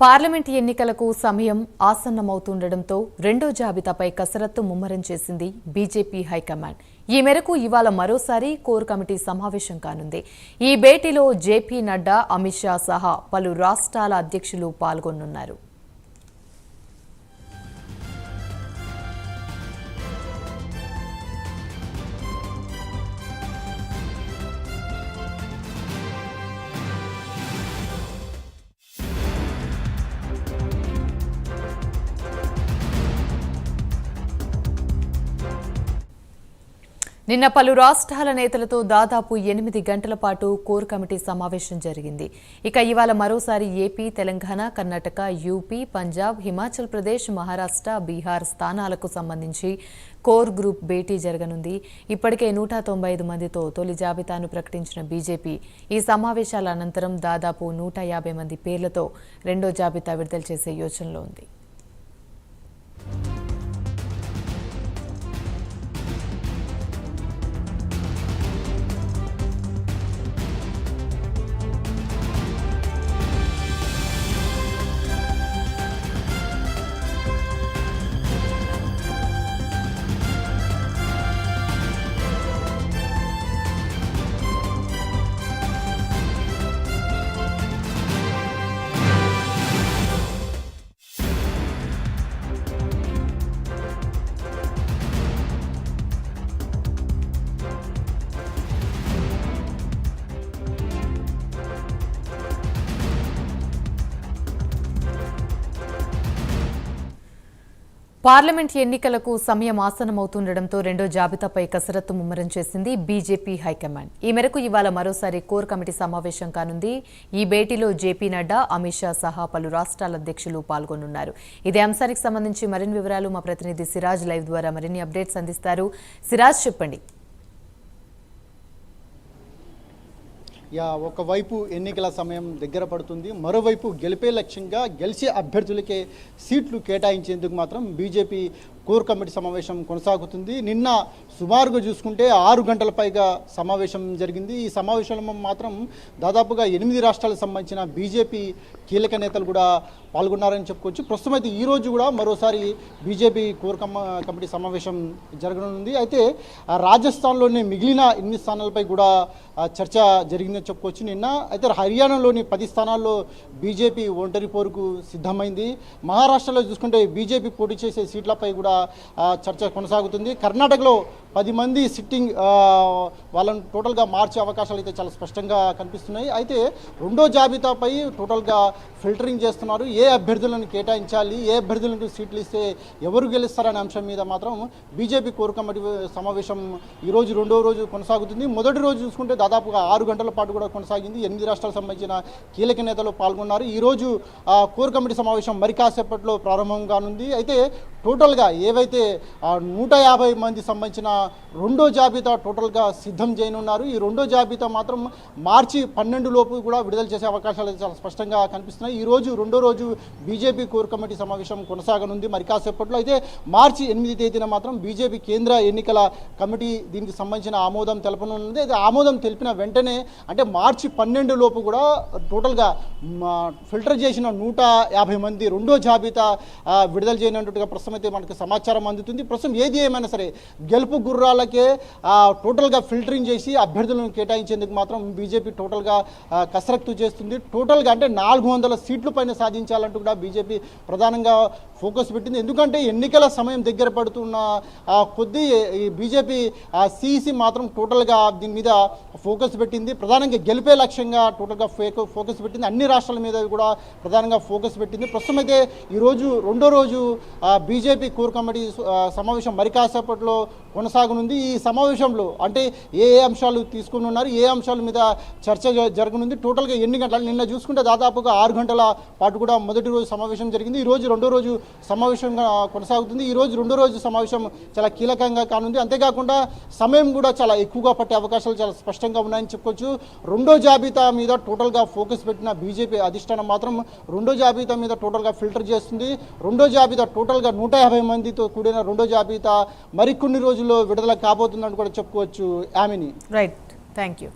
Parliament ఎన్నికలకు సమయం ఆసన్నమవుతుండటంతో రెండో జాబితాపై కసరత్తు ముమ్మరం చేసింది బీజేపీ హైకమాండ్. ఈ మేరకు ఇవాళ మరోసారి కోర్ కమిటీ సమావేశం కానుంది. ఈ భేటీలో జేపీ నడ్డా, అమిత్ షా సహా పలు రాష్ట్రాల అధ్యక్షులు పాల్గొనున్నారు. నిన్న పలు రాష్ట్రాల నేతలతో దాదాపు 8 గంటల పాటు కోర్ కమిటీ సమావేశం జరిగింది. ఇక ఇవాళ మరోసారి ఏపీ, తెలంగాణ, కర్ణాటక, యూపీ, పంజాబ్, హిమాచల్ ప్రదేశ్, మహారాష్ట్ర, బీహార్ స్థానాలకు సంబంధించి కోర్ గ్రూప్ భేటీ జరగనుంది. ఇప్పటికే 195 మందితో తొలి జాబితాను ప్రకటించిన బీజేపీ ఈ సమావేశాల అనంతరం దాదాపు 150 మంది పేర్లతో రెండో జాబితా విడుదల చేసే యోచనలో ఉంది. పార్లమెంట్ ఎన్నికలకు సమయం ఆసన్నమవుతుండటంతో రెండో జాబితాపై కసరత్తు ముమ్మరం చేసింది బీజేపీ హైకమాండ్. ఈ మేరకు ఇవాళ మరోసారి కోర్ కమిటీ సమావేశం కానుంది. ఈ భేటీలో జేపీ నడ్డా, అమిత్ షా సహా పలు రాష్ట్రాల అధ్యక్షులు పాల్గొనున్నారు. ఇదే అంశానికి సంబంధించి మరిన్ని వివరాలు మా ప్రతినిధి సిరాజ్ లైవ్ ద్వారా మరిన్ని అప్డేట్స్ అందిస్తారు. సిరాజ్, చెప్పండి. ఒకవైపు ఎన్నికల సమయం దగ్గర పడుతుంది, మరోవైపు గెలిపే లక్ష్యంగా గెలిచే అభ్యర్థులకే సీట్లు కేటాయించేందుకు మాత్రం బీజేపీ కోర్ కమిటీ సమావేశం కొనసాగుతుంది. నిన్న సుమారుగా చూసుకుంటే 6 గంటల పైగా సమావేశం జరిగింది. ఈ సమావేశంలో మాత్రం దాదాపుగా 8 రాష్ట్రాలకు సంబంధించిన బీజేపీ కీలక నేతలు కూడా పాల్గొన్నారని చెప్పుకోవచ్చు. ప్రస్తుతం అయితే ఈరోజు కూడా మరోసారి బీజేపీ కోర్ కమిటీ సమావేశం జరగనుంది. అయితే రాజస్థాన్లోని మిగిలిన 8 స్థానాలపై కూడా చర్చ జరిగిందని చెప్పుకోవచ్చు. నిన్న అయితే హర్యానాలోని 10 స్థానాల్లో బీజేపీ ఒంటరి పోరుకు సిద్ధమైంది. మహారాష్ట్రలో చూసుకుంటే బీజేపీ పోటీ చేసే సీట్లపై కూడా చర్చ కొనసాగుతుంది. కర్ణాటకలో 10 మంది సిట్టింగ్ వాళ్ళని టోటల్గా మార్చే అవకాశాలు అయితే చాలా స్పష్టంగా కనిపిస్తున్నాయి. అయితే రెండో జాబితాపై టోటల్గా ఫిల్టరింగ్ చేస్తున్నారు. ఏ అభ్యర్థులను కేటాయించాలి, ఏ అభ్యర్థులకు సీట్లు ఇస్తే ఎవరు గెలుస్తారనే అంశం మీద మాత్రం బీజేపీ కోర్ కమిటీ సమావేశం ఈరోజు రెండో రోజు కొనసాగుతుంది. మొదటి రోజు చూసుకుంటే దాదాపుగా 6 గంటల పాటు కూడా కొనసాగింది. 8 రాష్ట్రాలకు సంబంధించిన కీలక నేతలు పాల్గొన్నారు. ఈరోజు కోర్ కమిటీ సమావేశం మరి కాసేపట్లో ప్రారంభం కానుంది. అయితే టోటల్గా ఏవైతే 150 మంది సంబంధించిన రెండో జాబితా టోటల్గా సిద్ధం చేయనున్నారు. ఈ రెండో జాబితా మాత్రం మార్చి 12 లోపు కూడా విడుదల చేసే అవకాశాలు చాలా స్పష్టంగా కనిపిస్తున్నాయి. ఈరోజు రెండో రోజు బీజేపీ కోర్ కమిటీ సమావేశం కొనసాగనుంది మరి కాసేపట్లో. అయితే మార్చి 8 తేదీన మాత్రం బీజేపీ కేంద్ర ఎన్నికల కమిటీ దీనికి సంబంధించిన ఆమోదం తెలపనుంది. అయితే ఆమోదం తెలిపిన వెంటనే అంటే మార్చి 12 లోపు కూడా టోటల్గా ఫిల్టర్ చేసిన 150 మంది రెండో జాబితా విడుదల చేయనట్టుగా ప్రస్తుతం అయితే మనకు సమాచారం అందుతుంది. ప్రస్తుతం ఏది ఏమైనా సరే గెలుపు గుర్రాలకే టోటల్గా ఫిల్టరింగ్ చేసి అభ్యర్థులను కేటాయించేందుకు మాత్రం బీజేపీ టోటల్గా కసరత్తు చేస్తుంది. టోటల్గా అంటే 400 సీట్ల పైన సాధించాలంటూ కూడా బీజేపీ ప్రధానంగా ఫోకస్ పెట్టింది. ఎందుకంటే ఎన్నికల సమయం దగ్గర పడుతున్న కొద్దీ ఈ బీజేపీ సిఇసి మాత్రం టోటల్గా దీని మీద ఫోకస్ పెట్టింది. ప్రధానంగా గెలిపే లక్ష్యంగా టోటల్గా ఫోకస్ పెట్టింది. అన్ని రాష్ట్రాల మీద కూడా ప్రధానంగా ఫోకస్ పెట్టింది. ప్రస్తుతం అయితే ఈరోజు రెండో రోజు బీజేపీ కోర్ కమిటీ సమావేశం మరి కాసేపట్లో కొనసాగనుంది. ఈ సమావేశంలో అంటే ఏ అంశాలు తీసుకుని ఉన్నారు, ఏ అంశాల మీద చర్చ జరగనుంది, టోటల్గా ఎన్ని గంటలు నిన్న చూసుకుంటే దాదాపుగా 6 గంటల పాటు కూడా మొదటి రోజు సమావేశం జరిగింది. ఈరోజు రెండో రోజు సమావేశంగా కొనసాగుతుంది. ఈరోజు రెండో రోజు సమావేశం చాలా కీలకంగా కానుంది. అంతేకాకుండా సమయం కూడా చాలా ఎక్కువగా పట్టే అవకాశాలు చాలా స్పష్టంగా ఉన్నాయని చెప్పుకోవచ్చు. రెండో జాబితా మీద టోటల్గా ఫోకస్ పెట్టిన బీజేపీ అధిష్టానం మాత్రం రెండో జాబితా మీద టోటల్గా ఫిల్టర్ చేస్తుంది. రెండో జాబితా టోటల్గా 150 మందితో కూడిన రెండో జాబితా మరికొన్ని రోజుల్లో విడుదల కాబోతుందని కూడా చెప్పుకోవచ్చు. ఆమెని రైట్, థ్యాంక్ యూ.